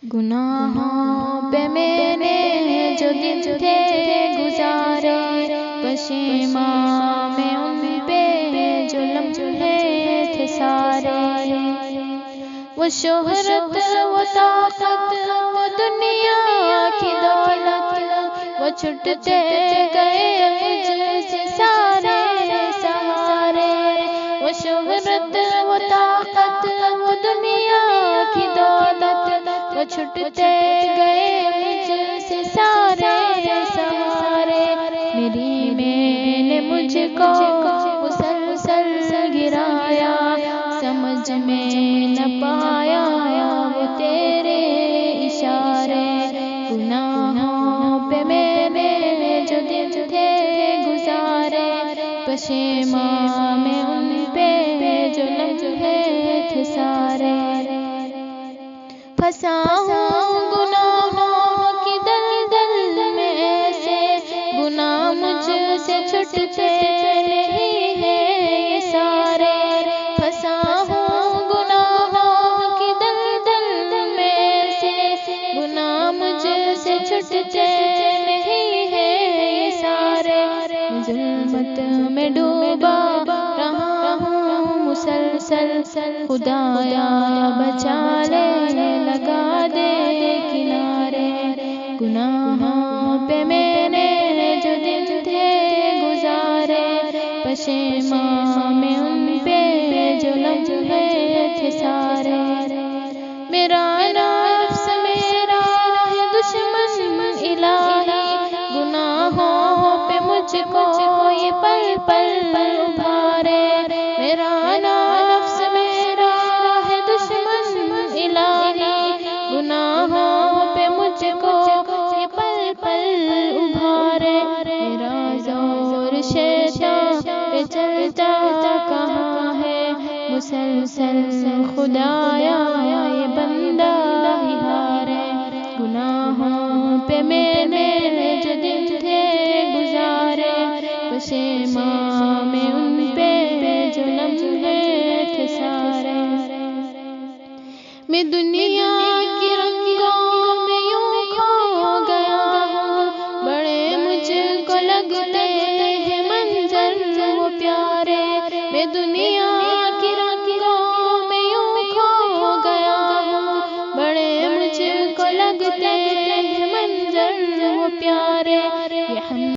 گناہوں پہ میں نے جو دن تھے گزارے، پشیماں میں ان پہ جو لمحے تھے سارے۔ وہ شہرت، وہ طاقت، وہ دنیا کی دولت، وہ چھٹتے گئے مجھ سے سارے سہارے۔ وہ شہرت، وہ طاقت، وہ دنیا کی دولت، وہ چھٹتے گئے مجھ سے سارے سہارے۔ میری میں نے مجھ کو مسلسل گرایا، سمجھ میں نہ پایا وہ تیرے اشارے۔ گناہوں پہ میں نے جو دن تھے گزارے، پشیماں میں ان پہ جو لمحے تھے سارے۔ پھنسا ہوں گناہوں کی دلدل میں ایسے، گناہ مجھ سے چھٹتے نہیں ہیں یہ سارے۔ پھنسا ہوں گناہوں کی دلدل میں ایسے، گناہ مجھ سے چھٹتے نہیں ہیں یہ سارے۔ ظلمت میں ڈوبا رہا ہوں مسلسل، خدایا بچا لے، لگا دے کنارے۔ گناہوں پہ میں نے جو دن تھے گزارے، پشیماں میں ان پہ جو لمحے تھے سارے۔ میرا نفس میرا ہے دشمن الہی، گناہوں پہ مجھ کو یہ پل پل ابھارے۔ میرا نفس میرا ہے دشمن الہی، گناہوں پہ مجھ کو یہ پل پل ابھارے۔ میرا زور شیطان پہ چلتا کہاں ہے، مسلسل خدایا یہ بندہ ہی ہارے۔ گناہوں پہ میں نے جو دن تھے گزارے، پشیماں میں ان پہ جو لمحے تھے سارے۔ میں دنیا